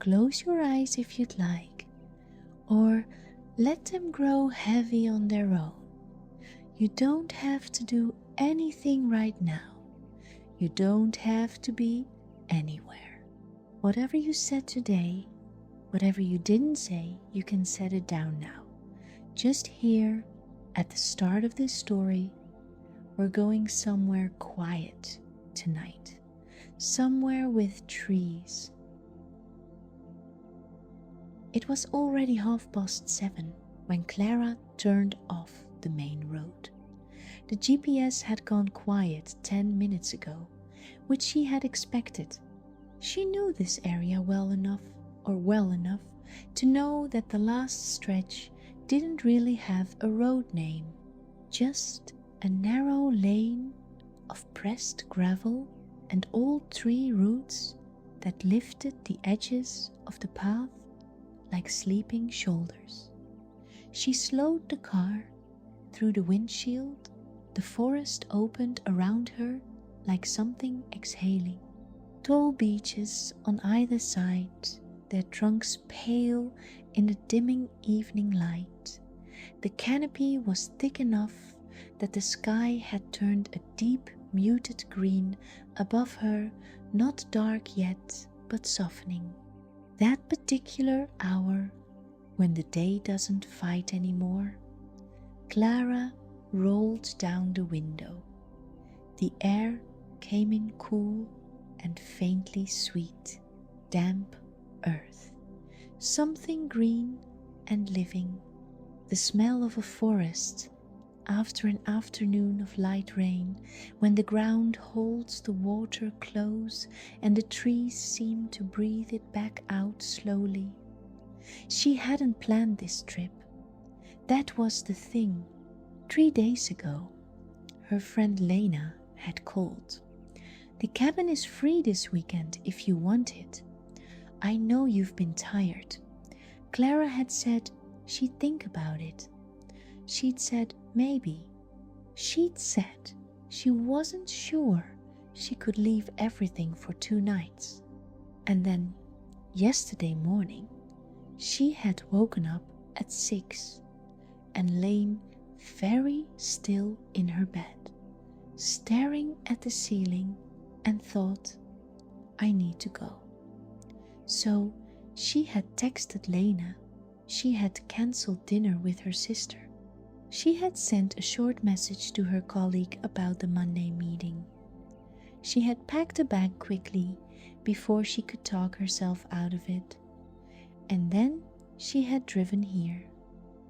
close your eyes if you'd like, or let them grow heavy on their own. You don't have to do anything right now. You don't have to be anywhere. Whatever you said today, whatever you didn't say, you can set it down now. Just here, at the start of this story, we're going somewhere quiet tonight. Somewhere with trees. It was already 7:30 when Clara turned off the main road. The GPS had gone quiet 10 minutes ago, which she had expected. She knew this area well enough to know that the last stretch didn't really have a road name, just a narrow lane of pressed gravel and old tree roots that lifted the edges of the path like sleeping shoulders. She slowed the car. Through the windshield, the forest opened around her like something exhaling. Tall beeches on either side, their trunks pale in the dimming evening light. The canopy was thick enough that the sky had turned a deep muted green above her, not dark yet, but softening. That particular hour, when the day doesn't fight anymore, Clara rolled down the window. The air came in cool and faintly sweet, damp earth, something green and living, the smell of a forest after an afternoon of light rain, when the ground holds the water close and the trees seem to breathe it back out slowly. She hadn't planned this trip. That was the thing. 3 days ago, her friend Lena had called. The cabin is free this weekend if you want it. I know you've been tired. Clara had said she'd think about it. She'd said maybe. She'd said she wasn't sure she could leave everything for 2 nights. And then, yesterday morning, she had woken up at 6 and lain very still in her bed, staring at the ceiling, and thought, I need to go. So she had texted Lena. She had cancelled dinner with her sister. She had sent a short message to her colleague about the Monday meeting. She had packed a bag quickly before she could talk herself out of it. And then she had driven here.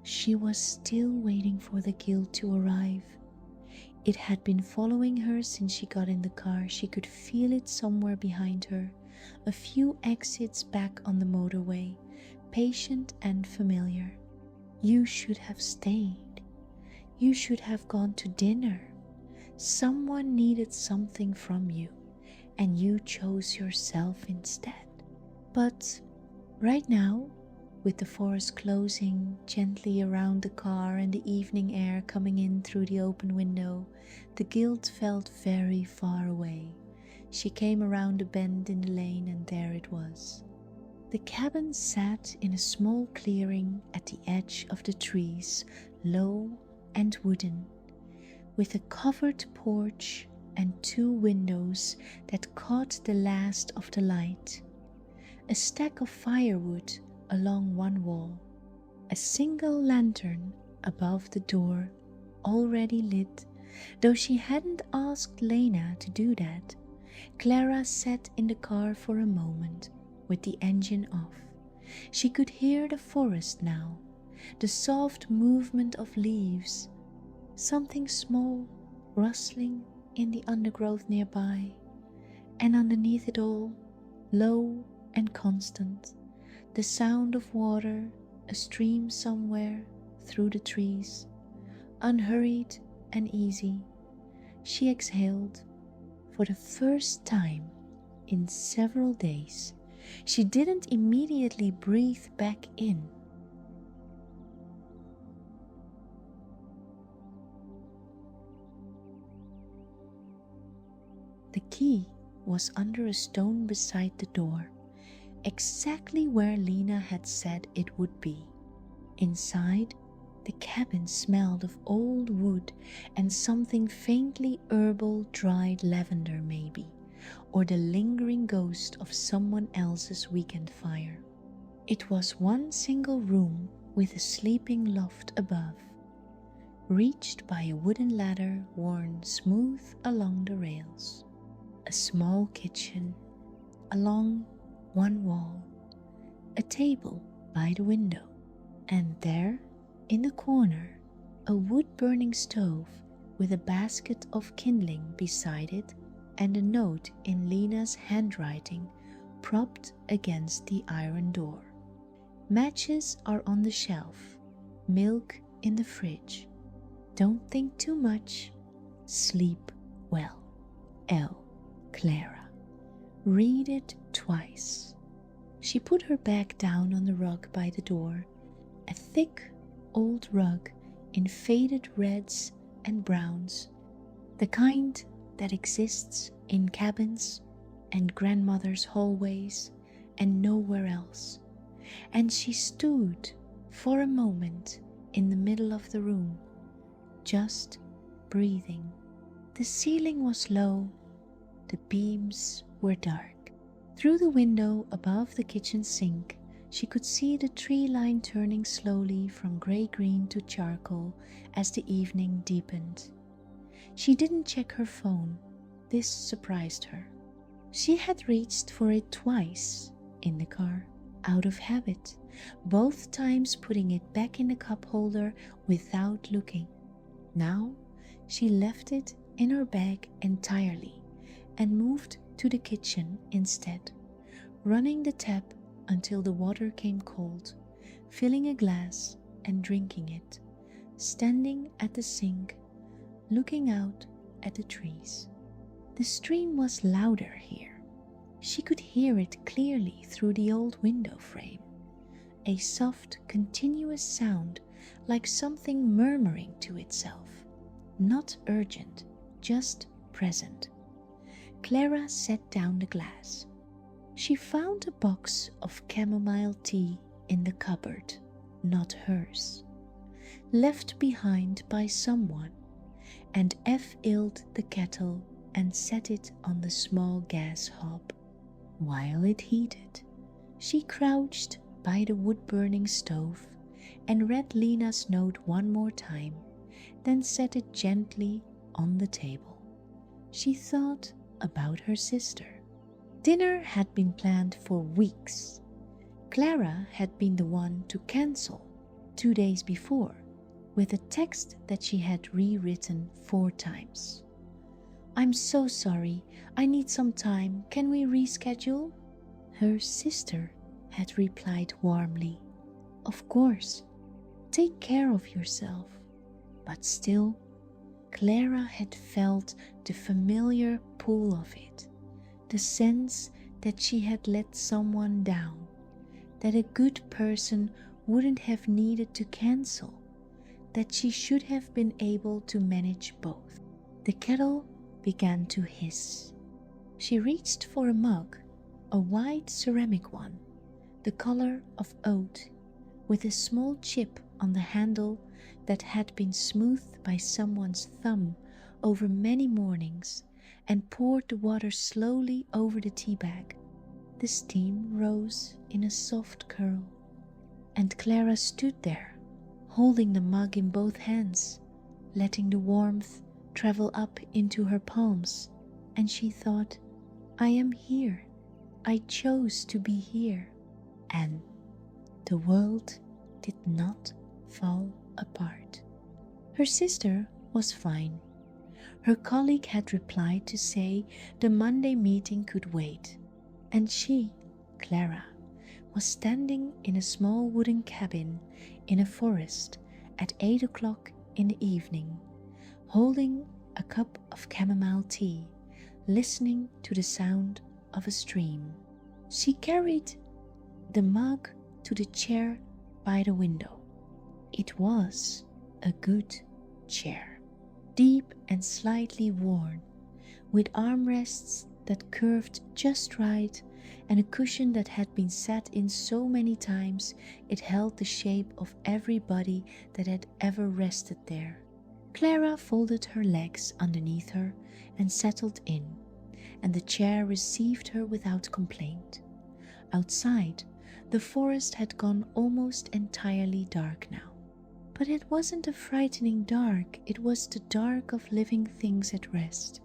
She was still waiting for the guilt to arrive. It had been following her since she got in the car. She could feel it somewhere behind her, a few exits back on the motorway, patient and familiar. You should have stayed. You should have gone to dinner. Someone needed something from you, and you chose yourself instead. But right now, with the forest closing gently around the car and the evening air coming in through the open window, the guilt felt very far away. She came around a bend in the lane, and there it was. The cabin sat in a small clearing at the edge of the trees, low and wooden, with a covered porch and 2 windows that caught the last of the light, a stack of firewood along one wall, a single lantern above the door, already lit, though she hadn't asked Lena to do that. Clara sat in the car for a moment with the engine off. She could hear the forest now, the soft movement of leaves, something small rustling in the undergrowth nearby, and underneath it all, low and constant, the sound of water, a stream somewhere through the trees. Unhurried and easy, she exhaled for the first time in several days. She didn't immediately breathe back in. The key was under a stone beside the door. exactly where Lena had said it would be. Inside, the cabin smelled of old wood and something faintly herbal, dried lavender maybe, or the lingering ghost of someone else's weekend fire. It was one single room with a sleeping loft above, reached by a wooden ladder worn smooth along the rails. A small kitchen along one wall, a table by the window, and there, in the corner, a wood-burning stove with a basket of kindling beside it and a note in Lena's handwriting propped against the iron door. Matches are on the shelf, milk in the fridge. Don't think too much. Sleep well. L. Clara. Read it twice. She put her bag down on the rug by the door, a thick old rug in faded reds and browns, the kind that exists in cabins and grandmother's hallways and nowhere else. And she stood for a moment in the middle of the room, just breathing. The ceiling was low, the beams were dark. Through the window above the kitchen sink, she could see the tree line turning slowly from grey-green to charcoal as the evening deepened. She didn't check her phone. This surprised her. She had reached for it twice in the car, out of habit, both times putting it back in the cup holder without looking. Now she left it in her bag entirely and moved to the kitchen instead, running the tap until the water came cold, filling a glass and drinking it, standing at the sink, looking out at the trees. The stream was louder here. She could hear it clearly through the old window frame, a soft, continuous sound like something murmuring to itself, not urgent, just present. Clara set down the glass. She found a box of chamomile tea in the cupboard, not hers, left behind by someone, and filled the kettle and set it on the small gas hob. While it heated, she crouched by the wood-burning stove and read Lena's note one more time, then set it gently on the table. She thought about her sister. Dinner had been planned for weeks. Clara had been the one to cancel 2 days before, with a text that she had rewritten 4 times. "I'm so sorry, I need some time, can we reschedule?" Her sister had replied warmly, "Of course, take care of yourself." But still, Clara had felt the familiar pull of it, the sense that she had let someone down, that a good person wouldn't have needed to cancel, that she should have been able to manage both. The kettle began to hiss. She reached for a mug, a white ceramic one, the color of oat, with a small chip on the handle that had been smoothed by someone's thumb over many mornings, and poured the water slowly over the tea bag. The steam rose in a soft curl, and Clara stood there, holding the mug in both hands, letting the warmth travel up into her palms, and she thought, "I am here. I chose to be here." And the world did not fall apart. Her sister was fine. Her colleague had replied to say the Monday meeting could wait, and she, Clara, was standing in a small wooden cabin in a forest at 8 o'clock in the evening, holding a cup of chamomile tea, listening to the sound of a stream. She carried the mug to the chair by the window. It was a good chair, deep and slightly worn, with armrests that curved just right and a cushion that had been sat in so many times it held the shape of every body that had ever rested there. Clara folded her legs underneath her and settled in, and the chair received her without complaint. Outside, the forest had gone almost entirely dark now. But it wasn't a frightening dark, it was the dark of living things at rest,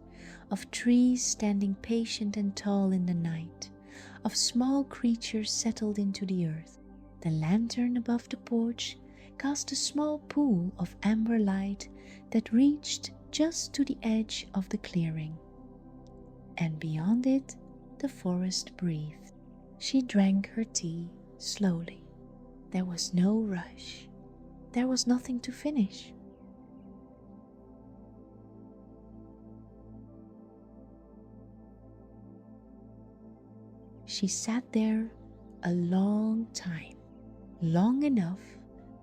of trees standing patient and tall in the night, of small creatures settled into the earth. The lantern above the porch cast a small pool of amber light that reached just to the edge of the clearing. And beyond it, the forest breathed. She drank her tea slowly. There was no rush. There was nothing to finish. She sat there a long time, long enough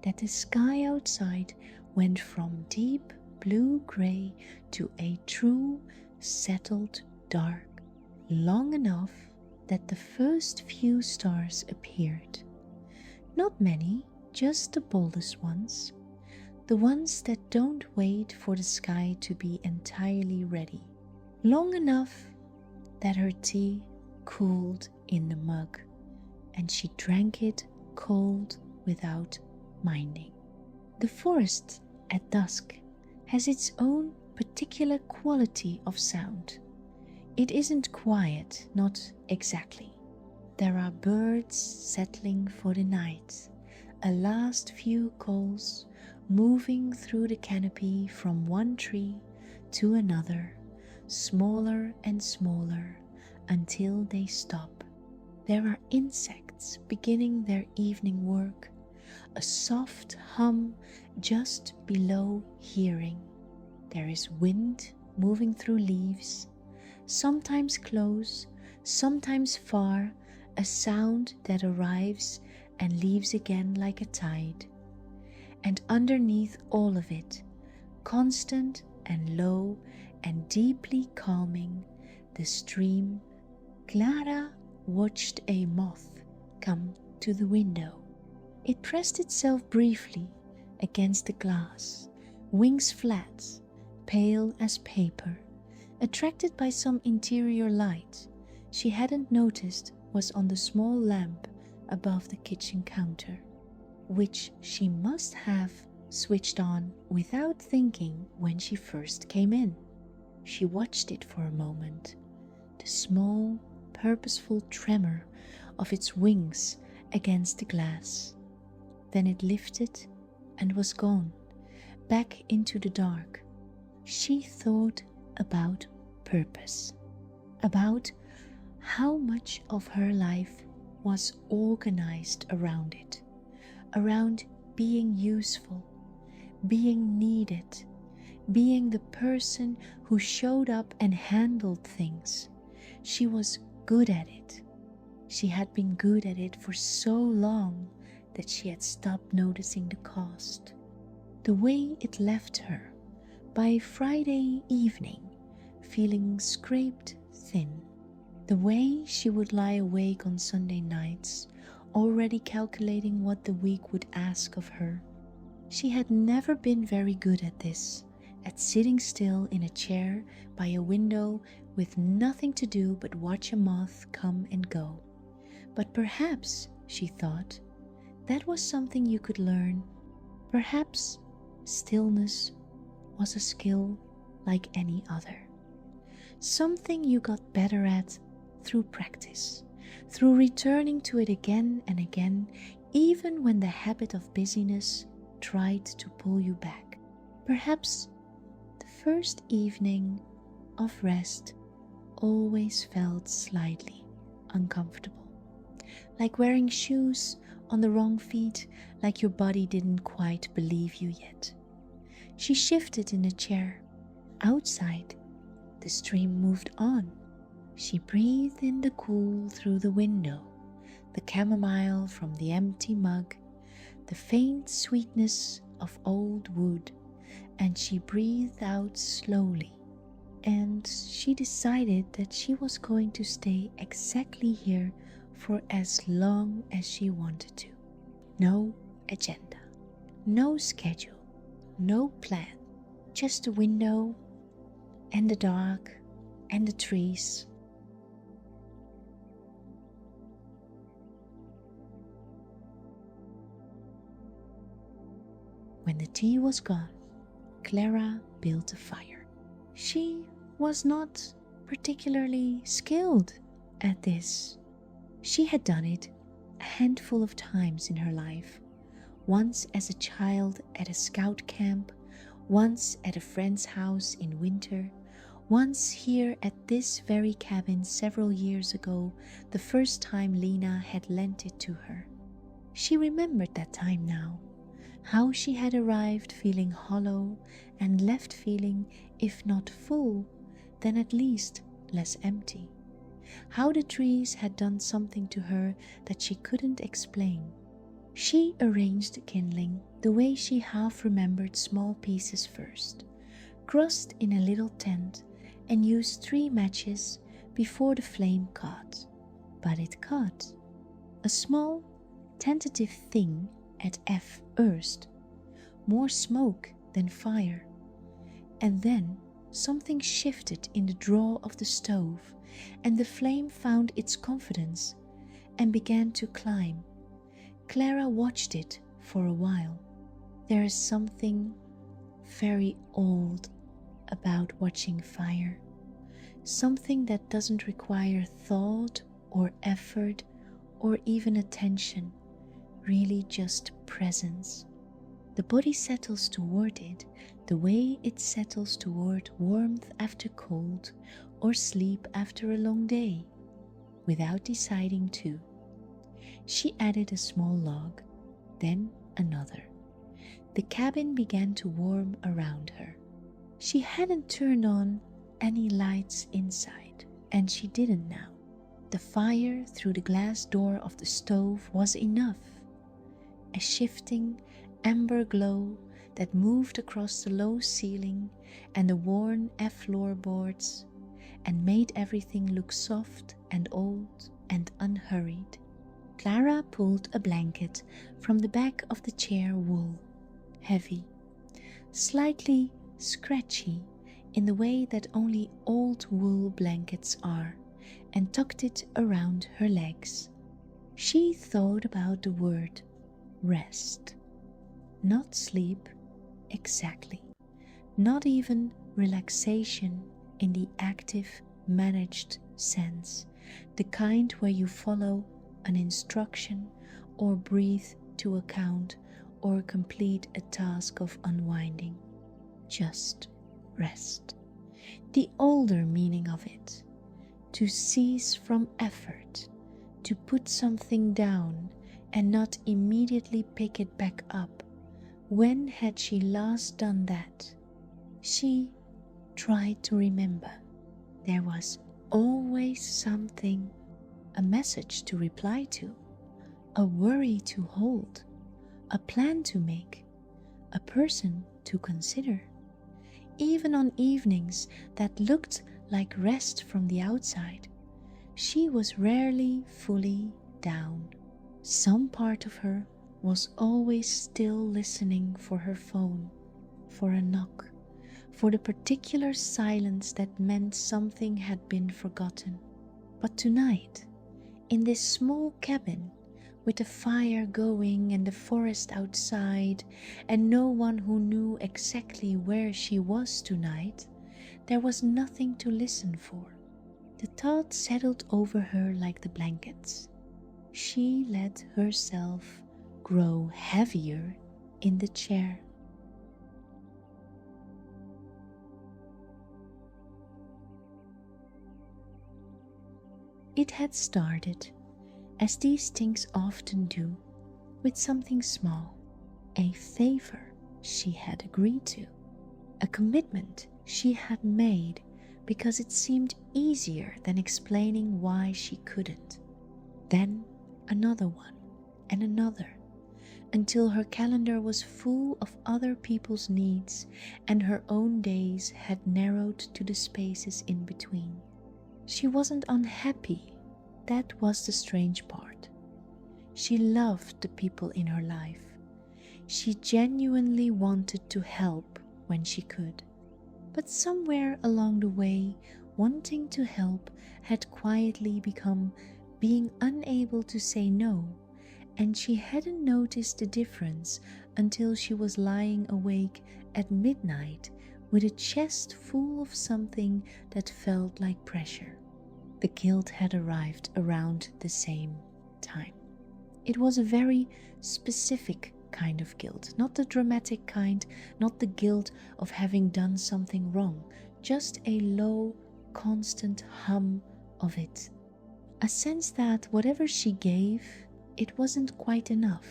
that the sky outside went from deep blue-gray to a true settled dark, long enough that the first few stars appeared. Not many, just the boldest ones, the ones that don't wait for the sky to be entirely ready. Long enough that her tea cooled in the mug, and she drank it cold without minding. The forest at dusk has its own particular quality of sound. It isn't quiet, not exactly. There are birds settling for the night, a last few calls moving through the canopy from one tree to another, smaller and smaller until they stop. There are insects beginning their evening work, a soft hum just below hearing. There is wind moving through leaves, sometimes close, sometimes far, a sound that arrives and leaves again like a tide. And underneath all of it, constant and low and deeply calming, the stream. Clara watched a moth come to the window. It pressed itself briefly against the glass, wings flat, pale as paper, attracted by some interior light she hadn't noticed was on the small lamp above the kitchen counter, which she must have switched on without thinking when she first came in. She watched it for a moment, the small, purposeful tremor of its wings against the glass. Then it lifted and was gone, back into the dark. She thought about purpose, about how much of her life was organized around it, around being useful, being needed, being the person who showed up and handled things. She was good at it. She had been good at it for so long that she had stopped noticing the cost. The way it left her, by Friday evening, feeling scraped thin. The way she would lie awake on Sunday nights, already calculating what the week would ask of her. She had never been very good at this, at sitting still in a chair by a window with nothing to do but watch a moth come and go. But perhaps, she thought, that was something you could learn. Perhaps stillness was a skill like any other. Something you got better at through practice, through returning to it again and again, even when the habit of busyness tried to pull you back. Perhaps the first evening of rest always felt slightly uncomfortable, like wearing shoes on the wrong feet, like your body didn't quite believe you yet. She shifted in the chair. Outside, the stream moved on. She breathed in the cool through the window, the chamomile from the empty mug, the faint sweetness of old wood, and she breathed out slowly, and she decided that she was going to stay exactly here for as long as she wanted to. No agenda, no schedule, no plan, just a window and the dark and the trees. When the tea was gone, Clara built a fire. She was not particularly skilled at this. She had done it a handful of times in her life, once as a child at a scout camp, once at a friend's house in winter, once here at this very cabin several years ago, the first time Lena had lent it to her. She remembered that time now, how she had arrived feeling hollow and left feeling, if not full, then at least less empty. How the trees had done something to her that she couldn't explain. She arranged the kindling the way she half remembered small pieces first, crossed in a little tent and used 3 matches before the flame caught. But it caught. A small, tentative thing at first, more smoke than fire. And then something shifted in the draw of the stove, and the flame found its confidence and began to climb. Clara watched it for a while. There is something very old about watching fire, something that doesn't require thought or effort or even attention, really just presence. The body settles toward it the way it settles toward warmth after cold or sleep after a long day, without deciding to. She added a small log, then another. The cabin began to warm around her. She hadn't turned on any lights inside, and she didn't now. The fire through the glass door of the stove was enough. A shifting amber glow that moved across the low ceiling and the worn floorboards and made everything look soft and old and unhurried. Clara pulled a blanket from the back of the chair wool, heavy, slightly scratchy in the way that only old wool blankets are, and tucked it around her legs. She thought about the word rest. Not sleep, exactly. Not even relaxation in the active, managed sense, the kind where you follow an instruction or breathe to account or complete a task of unwinding. Just rest. The older meaning of it, to cease from effort, to put something down and not immediately pick it back up. When had she last done that? She tried to remember. There was always something, a message to reply to, a worry to hold, a plan to make, a person to consider. Even on evenings that looked like rest from the outside, she was rarely fully down. Some part of her was always still listening for her phone, for a knock, for the particular silence that meant something had been forgotten. But tonight, in this small cabin, with the fire going and the forest outside, and no one who knew exactly where she was tonight, there was nothing to listen for. The thought settled over her like the blankets. She let herself grow heavier in the chair. It had started, as these things often do, with something small, a favor she had agreed to, a commitment she had made because it seemed easier than explaining why she couldn't. Then another one and another, until her calendar was full of other people's needs and her own days had narrowed to the spaces in between. She wasn't unhappy, that was the strange part. She loved the people in her life. She genuinely wanted to help when she could. But somewhere along the way, wanting to help had quietly become being unable to say no, and she hadn't noticed the difference until she was lying awake at midnight with a chest full of something that felt like pressure. The guilt had arrived around the same time. It was a very specific kind of guilt, not the dramatic kind, not the guilt of having done something wrong, just a low, constant hum of it. A sense that whatever she gave, it wasn't quite enough.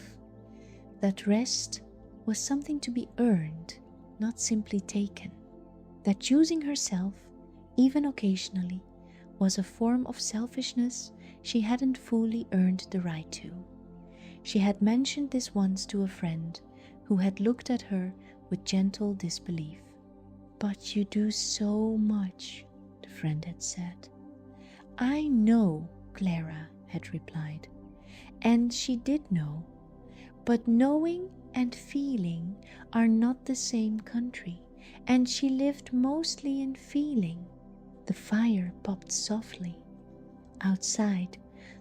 That rest was something to be earned, not simply taken. That choosing herself, even occasionally, was a form of selfishness she hadn't fully earned the right to. She had mentioned this once to a friend who had looked at her with gentle disbelief. "But you do so much," the friend had said. "I know," Clara had replied. And she did know. But knowing and feeling are not the same country, and she lived mostly in feeling. The fire popped softly. Outside,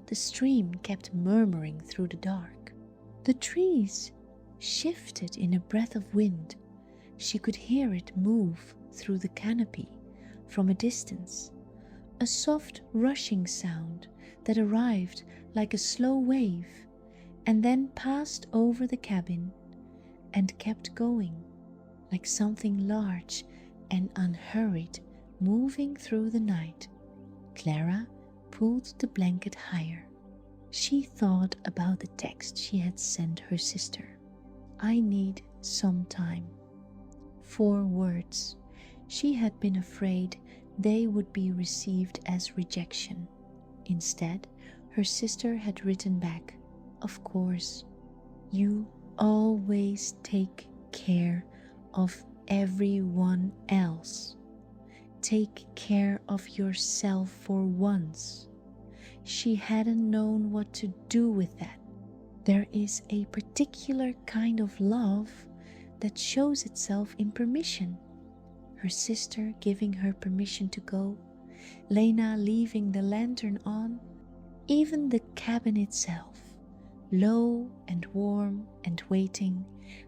the stream kept murmuring through the dark. The trees shifted in a breath of wind. She could hear it move through the canopy from a distance, a soft rushing sound that arrived like a slow wave and then passed over the cabin and kept going, like something large and unhurried moving through the night. Clara pulled the blanket higher. She thought about the text she had sent her sister. "I need some time." 4 words. She had been afraid they would be received as rejection. Instead, her sister had written back, "Of course, you always take care of everyone else. Take care of yourself for once." She hadn't known what to do with that. There is a particular kind of love that shows itself in permission. Her sister giving her permission to go, Lena leaving the lantern on, even the cabin itself, low and warm and waiting,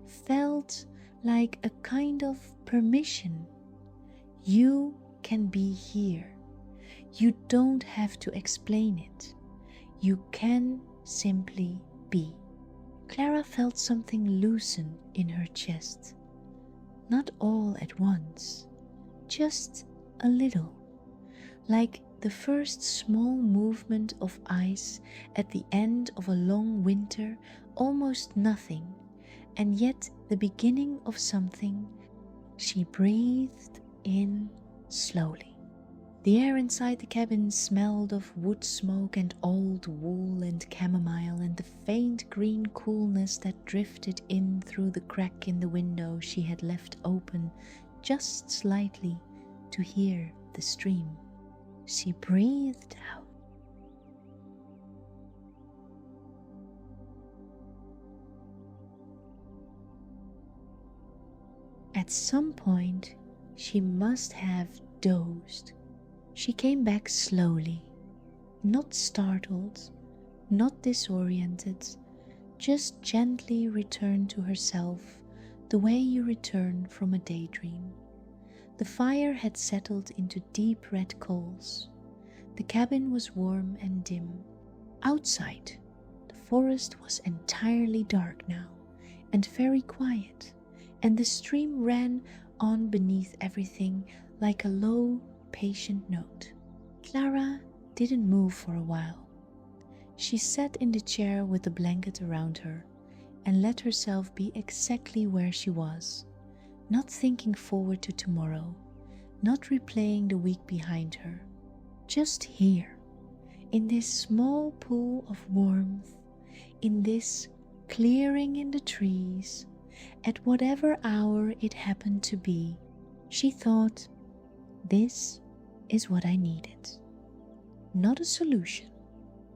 felt like a kind of permission. You can be here. You don't have to explain it. You can simply be. Clara felt something loosen in her chest. Not all at once, just a little, like the first small movement of ice at the end of a long winter, almost nothing, and yet the beginning of something. She breathed in slowly. The air inside the cabin smelled of wood smoke and old wool and chamomile, and the faint green coolness that drifted in through the crack in the window she had left open just slightly to hear the stream. She breathed out. At some point, she must have dozed. She came back slowly, not startled, not disoriented, just gently returned to herself the way you return from a daydream. The fire had settled into deep red coals. The cabin was warm and dim. Outside, the forest was entirely dark now and very quiet, and the stream ran on beneath everything like a low, patient note. Clara didn't move for a while. She sat in the chair with the blanket around her and let herself be exactly where she was, not thinking forward to tomorrow, not replaying the week behind her, just here, in this small pool of warmth, in this clearing in the trees, at whatever hour it happened to be. She thought, this is what I needed. Not a solution,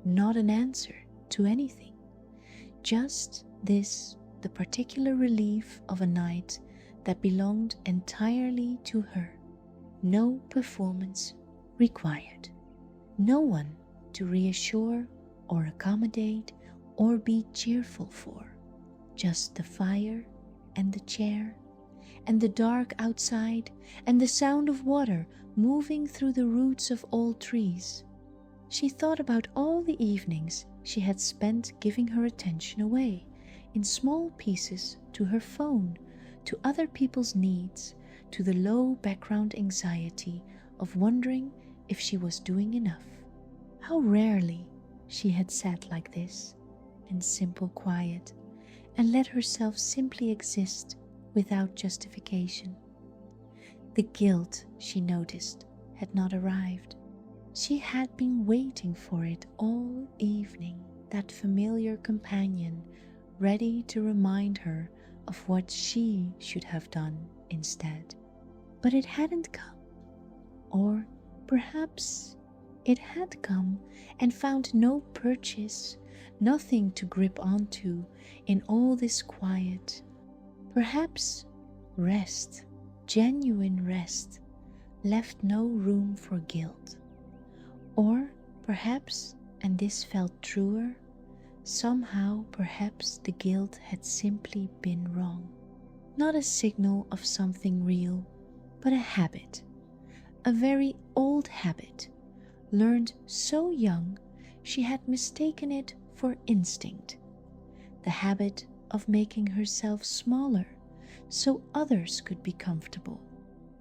not an answer to anything, just this, the particular relief of a night that belonged entirely to her. No performance required. No one to reassure or accommodate or be cheerful for. Just the fire and the chair and the dark outside and the sound of water moving through the roots of old trees. She thought about all the evenings she had spent giving her attention away in small pieces to her phone, to other people's needs, to the low background anxiety of wondering if she was doing enough. How rarely she had sat like this, in simple quiet, and let herself simply exist without justification. The guilt, she noticed, had not arrived. She had been waiting for it all evening, that familiar companion ready to remind her of what she should have done instead. But it hadn't come. Or perhaps it had come and found no purchase, nothing to grip onto in all this quiet. Perhaps rest, genuine rest, left no room for guilt. Or perhaps, and this felt truer, somehow perhaps the guilt had simply been wrong. Not a signal of something real, but a habit, a very old habit, learned so young she had mistaken it for instinct. The habit of making herself smaller so others could be comfortable,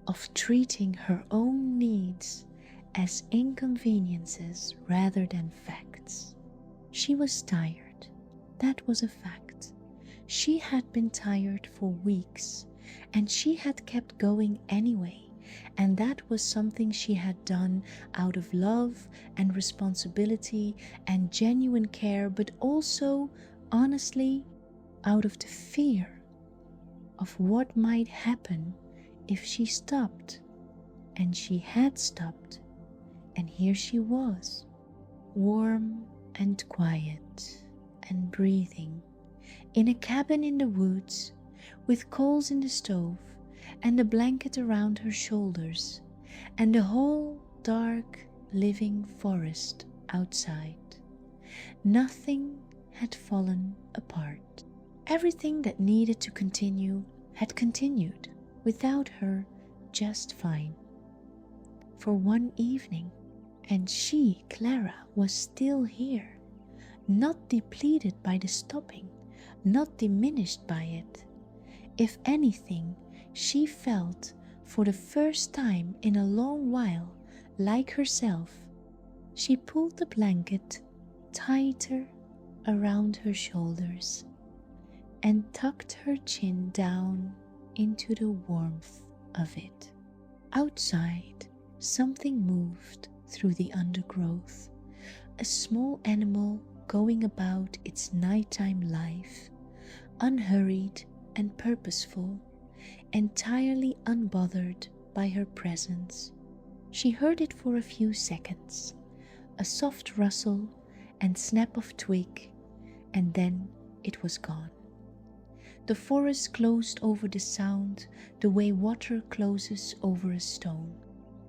of treating her own needs as inconveniences rather than facts. She was tired, that was a fact. She had been tired for weeks, and she had kept going anyway, and that was something she had done out of love and responsibility and genuine care, but also, honestly, out of the fear of what might happen if she stopped. And she had stopped, and here she was, warm and quiet and breathing, in a cabin in the woods, with coals in the stove and a blanket around her shoulders, and the whole dark, living forest outside. Nothing had fallen apart. Everything that needed to continue had continued without her just fine. For one evening, and she, Clara, was still here, not depleted by the stopping, not diminished by it. If anything, she felt, for the first time in a long while, like herself. She pulled the blanket tighter around her shoulders and tucked her chin down into the warmth of it. Outside, something moved through the undergrowth, a small animal going about its nighttime life, unhurried and purposeful, entirely unbothered by her presence. She heard it for a few seconds, a soft rustle and snap of twig, and then it was gone. The forest closed over the sound the way water closes over a stone.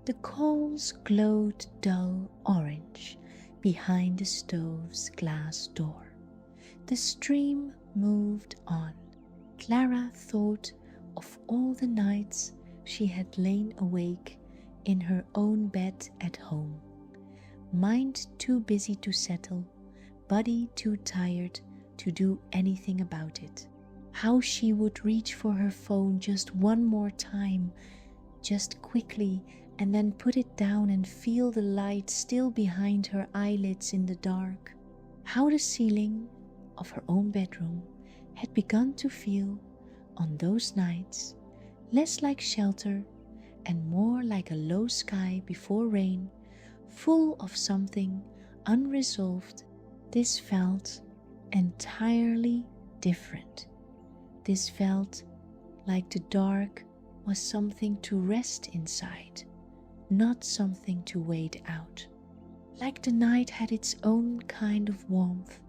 The coals glowed dull orange behind the stove's glass door. The stream moved on. Clara thought of all the nights she had lain awake in her own bed at home, mind too busy to settle, body too tired to do anything about it. How she would reach for her phone just one more time, just quickly, and then put it down and feel the light still behind her eyelids in the dark. How the ceiling of her own bedroom had begun to feel, on those nights, less like shelter and more like a low sky before rain, full of something unresolved. This felt entirely different. This felt like the dark was something to rest inside, not something to wait out. Like the night had its own kind of warmth,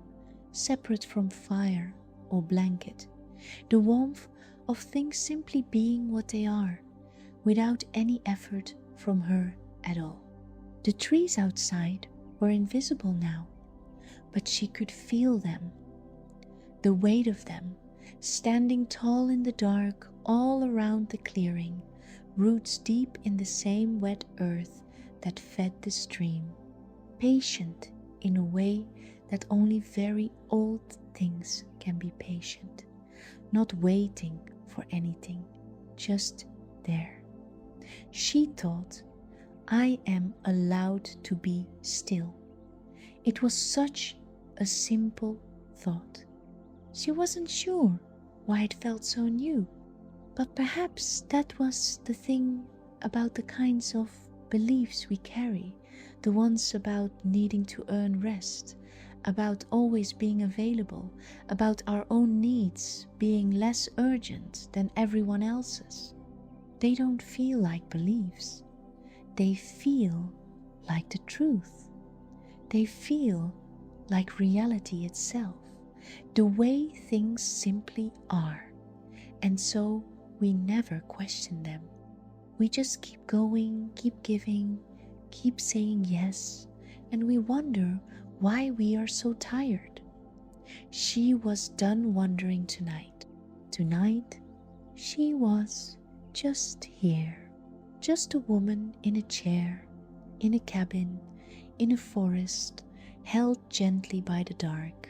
separate from fire or blanket, the warmth of things simply being what they are, without any effort from her at all. The trees outside were invisible now, but she could feel them, the weight of them, standing tall in the dark all around the clearing, roots deep in the same wet earth that fed the stream, patient in a way that only very old things can be patient, not waiting for anything, just there. She thought, I am allowed to be still. It was such a simple thought. She wasn't sure why it felt so new, but perhaps that was the thing about the kinds of beliefs we carry, the ones about needing to earn rest, about always being available, about our own needs being less urgent than everyone else's. They don't feel like beliefs. They feel like the truth. They feel like reality itself, the way things simply are. And so we never question them. We just keep going, keep giving, keep saying yes, and we wonder why we are so tired. She was done wondering tonight. Tonight, she was just here. Just a woman in a chair, in a cabin, in a forest, held gently by the dark.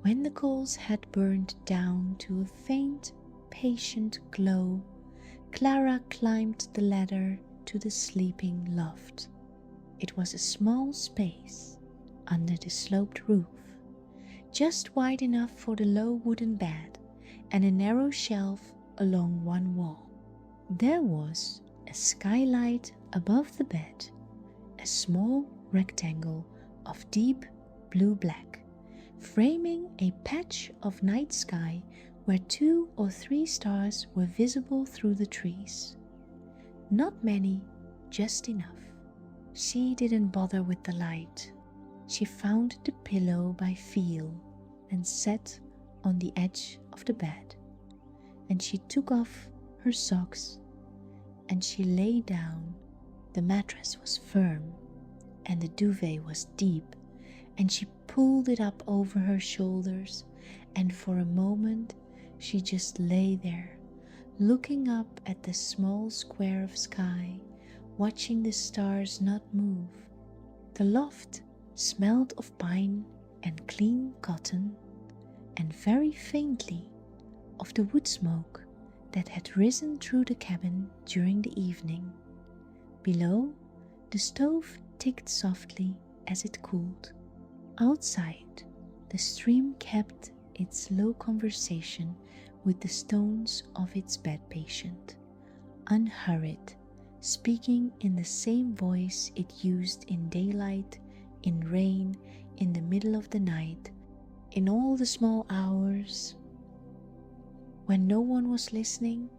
When the coals had burned down to a faint, patient glow, Clara climbed the ladder to the sleeping loft. It was a small space under the sloped roof, just wide enough for the low wooden bed and a narrow shelf along one wall. There was a skylight above the bed, a small rectangle of deep blue-black, framing a patch of night sky where 2 or 3 stars were visible through the trees. Not many, just enough. She didn't bother with the light. She found the pillow by feel and sat on the edge of the bed. And she took off her socks and she lay down. The mattress was firm and the duvet was deep, and she pulled it up over her shoulders, and for a moment she just lay there, looking up at the small square of sky, watching the stars not move. The loft smelled of pine and clean cotton, and very faintly of the wood smoke that had risen through the cabin during the evening. Below, the stove ticked softly as it cooled. Outside, the stream kept its low conversation with the stones of its bed patient, unhurried, speaking in the same voice it used in daylight, in rain, in the middle of the night, in all the small hours when no one was listening.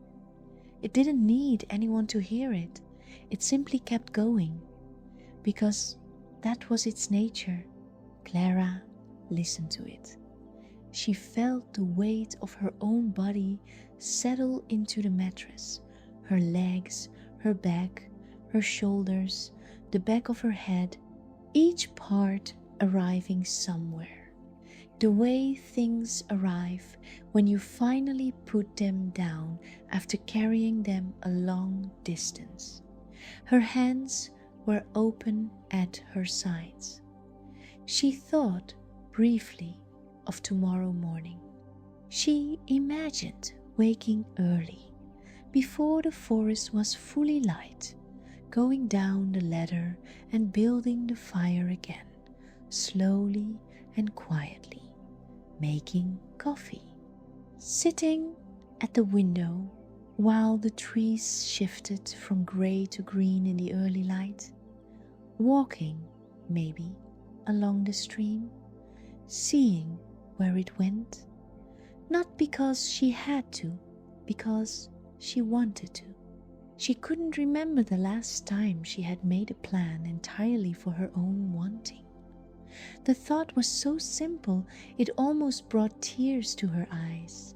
It didn't need anyone to hear it. It simply kept going, because that was its nature. Clara listened to it. She felt the weight of her own body settle into the mattress, her legs, her back, her shoulders, the back of her head, each part arriving somewhere. The way things arrive when you finally put them down after carrying them a long distance. Her hands were open at her sides. She thought briefly of tomorrow morning. She imagined waking early, before the forest was fully light, going down the ladder and building the fire again, slowly and quietly, making coffee, sitting at the window while the trees shifted from grey to green in the early light, walking, maybe, along the stream, seeing where it went, not because she had to, because she wanted to. She couldn't remember the last time she had made a plan entirely for her own wanting. The thought was so simple it almost brought tears to her eyes.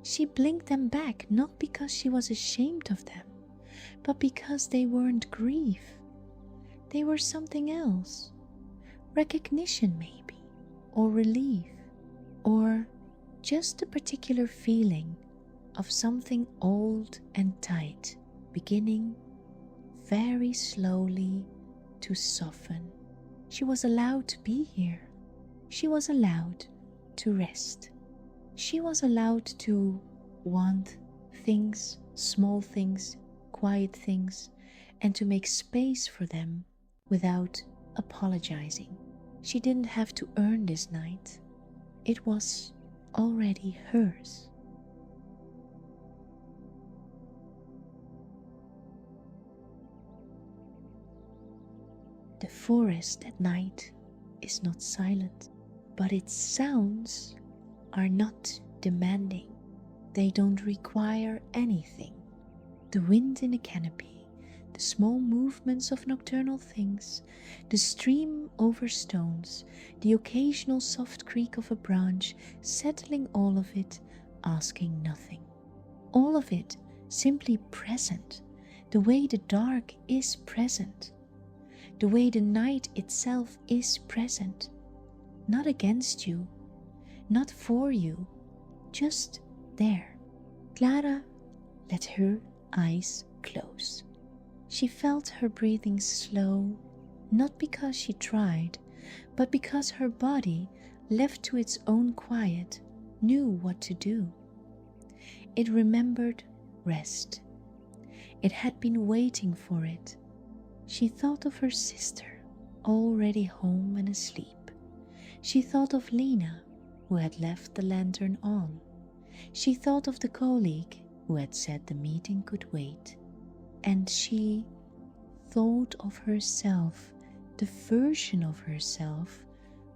She blinked them back not because she was ashamed of them, but because they weren't grief. They were something else. Recognition maybe, or relief, or just a particular feeling of something old and tight beginning very slowly to soften. She was allowed to be here. She was allowed to rest. She was allowed to want things, small things, quiet things, and to make space for them without apologizing. She didn't have to earn this night. It was already hers. The forest at night is not silent, but its sounds are not demanding. They don't require anything. The wind in a canopy, the small movements of nocturnal things, the stream over stones, the occasional soft creak of a branch, settling all of it, asking nothing. All of it simply present, the way the dark is present. The way the night itself is present, not against you, not for you, just there. Clara let her eyes close. She felt her breathing slow, not because she tried, but because her body, left to its own quiet, knew what to do. It remembered rest. It had been waiting for it. She thought of her sister, already home and asleep. She thought of Lena, who had left the lantern on. She thought of the colleague who had said the meeting could wait. And she thought of herself, the version of herself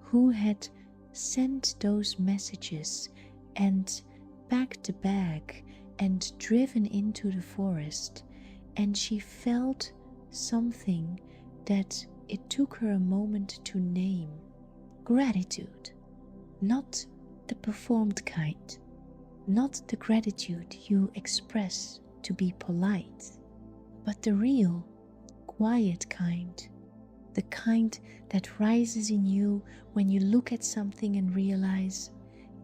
who had sent those messages and packed the bag and driven into the forest. And she felt something that it took her a moment to name. Gratitude, not the performed kind, not the gratitude you express to be polite, but the real, quiet kind, the kind that rises in you when you look at something and realize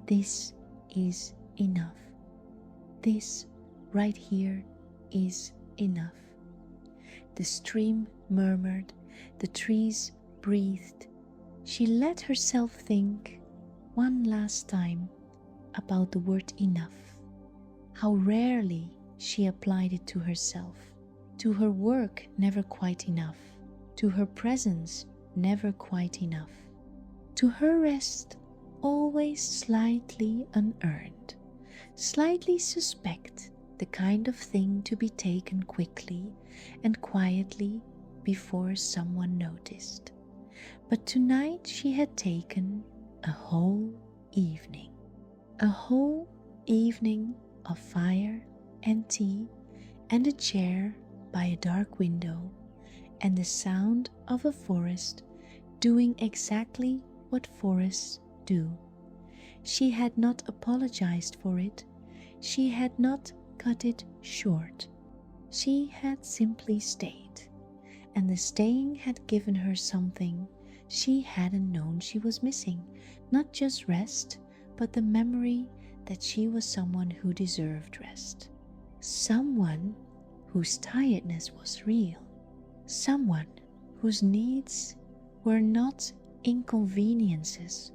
this is enough. This right here is enough. The stream murmured, the trees breathed. She let herself think one last time about the word enough. How rarely she applied it to herself, to her work never quite enough, to her presence never quite enough, to her rest always slightly unearned, slightly suspect, the kind of thing to be taken quickly and quietly before someone noticed. But tonight she had taken a whole evening of fire and tea and a chair by a dark window and the sound of a forest doing exactly what forests do. She had not apologized for it. She had not cut it short. She had simply stayed, and the staying had given her something she hadn't known she was missing, not just rest, but the memory that she was someone who deserved rest, someone whose tiredness was real, someone whose needs were not inconveniences,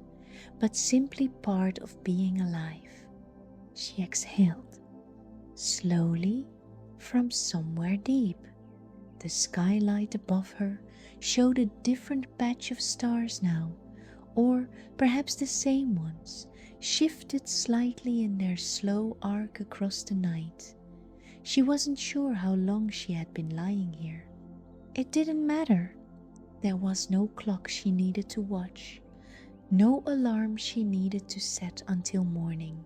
but simply part of being alive. She exhaled, slowly, from somewhere deep. The skylight above her showed a different patch of stars now, or perhaps the same ones, shifted slightly in their slow arc across the night. She wasn't sure how long she had been lying here. It didn't matter. There was no clock she needed to watch, no alarm she needed to set until morning.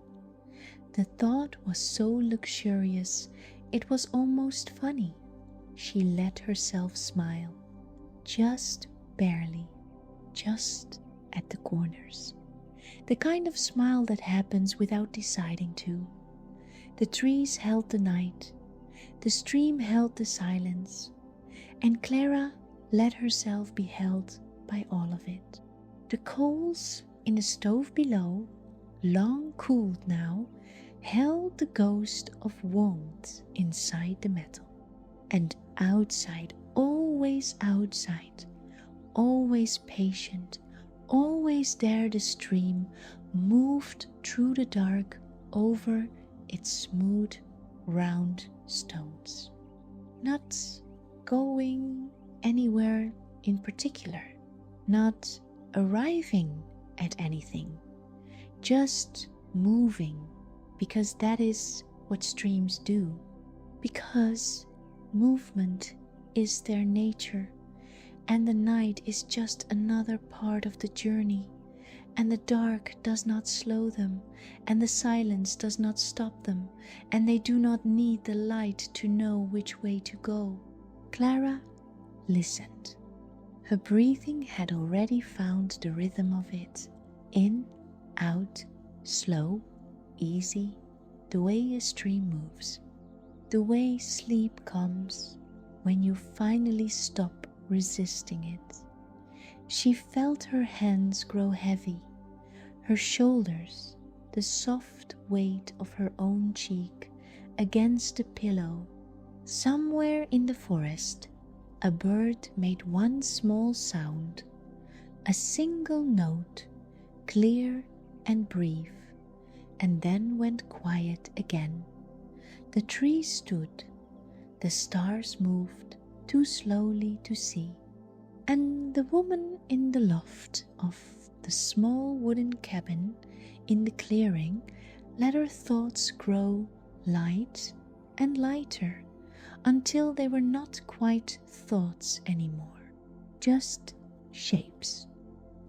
The thought was so luxurious, it was almost funny. She let herself smile, just barely, just at the corners. The kind of smile that happens without deciding to. The trees held the night, the stream held the silence, and Clara let herself be held by all of it. The coals in the stove below, long cooled now, held the ghost of warmth inside the metal. And outside, always patient, always there, the stream moved through the dark over its smooth, round stones, not going anywhere in particular, not arriving at anything, just moving, because that is what streams do, because movement is their nature, and the night is just another part of the journey, and the dark does not slow them, and the silence does not stop them, and they do not need the light to know which way to go. Clara listened. Her breathing had already found the rhythm of it. In, out, slow, easy, the way a stream moves. The way sleep comes when you finally stop resisting it. She felt her hands grow heavy, her shoulders, the soft weight of her own cheek against the pillow. Somewhere in the forest, a bird made one small sound, a single note, clear and brief, and then went quiet again. The trees stood, the stars moved too slowly to see, and the woman in the loft of the small wooden cabin in the clearing let her thoughts grow light and lighter until they were not quite thoughts anymore, just shapes,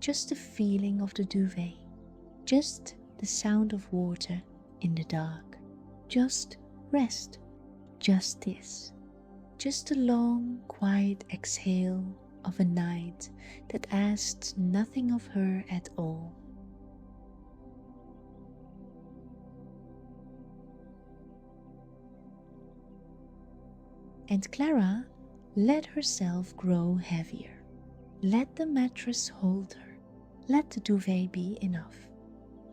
just the feeling of the duvet, just the sound of water in the dark, just rest, just this, just a long, quiet exhale of a night that asked nothing of her at all. And Clara let herself grow heavier. Let the mattress hold her. Let the duvet be enough.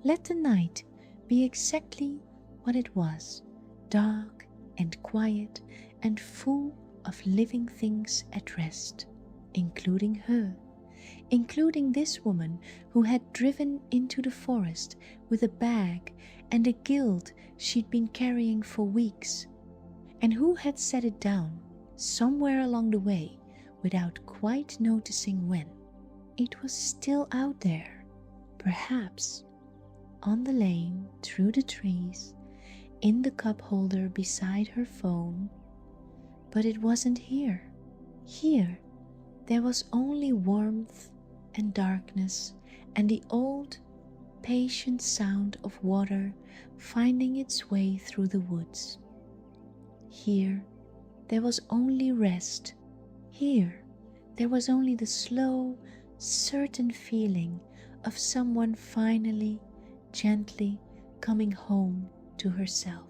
Let the night be exactly what it was, dark and quiet and full of living things at rest, including her, including this woman who had driven into the forest with a bag and a guild she'd been carrying for weeks, and who had set it down somewhere along the way without quite noticing when. It was still out there, perhaps, on the lane, through the trees, in the cup holder beside her phone, but it wasn't here. Here, there was only warmth and darkness and the old, patient sound of water finding its way through the woods. Here, there was only rest. Here, there was only the slow, certain feeling of someone finally, gently coming home to herself.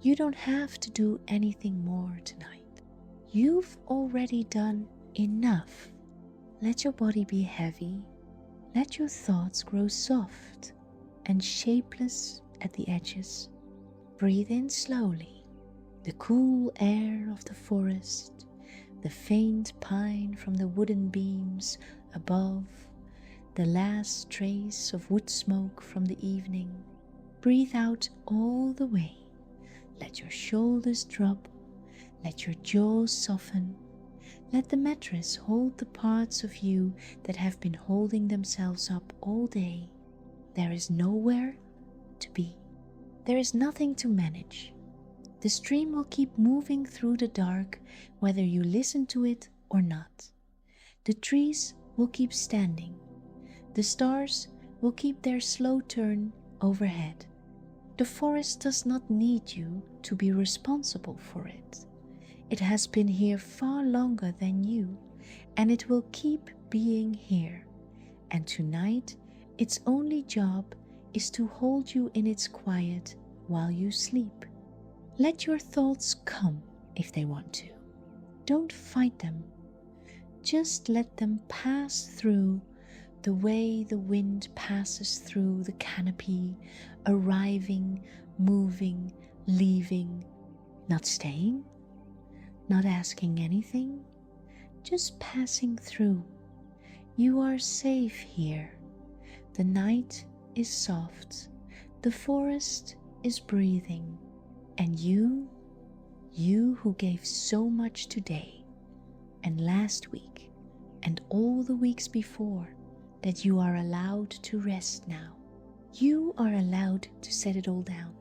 You don't have to do anything more tonight. You've already done enough. Let your body be heavy. Let your thoughts grow soft and shapeless at the edges. Breathe in slowly. The cool air of the forest, the faint pine from the wooden beams above, the last trace of wood smoke from the evening. Breathe out all the way. Let your shoulders drop. Let your jaws soften. Let the mattress hold the parts of you that have been holding themselves up all day. There is nowhere to be. There is nothing to manage. The stream will keep moving through the dark whether you listen to it or not. The trees will keep standing. The stars will keep their slow turn overhead. The forest does not need you to be responsible for it. It has been here far longer than you, and it will keep being here. And tonight, its only job is to hold you in its quiet while you sleep. Let your thoughts come if they want to. Don't fight them. Just let them pass through the way the wind passes through the canopy, arriving, moving, leaving, not staying, not asking anything, just passing through. You are safe here. The night is soft, the forest is breathing, and you who gave so much today and last week and all the weeks before, that you are allowed to rest now. You are allowed to set it all down.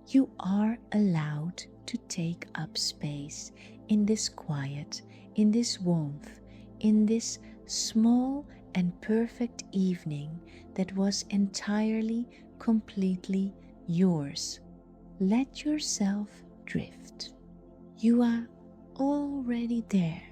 You are allowed to take up space in this quiet, in this warmth, in this small and perfect evening that was entirely, completely yours. Let yourself drift. You are already there.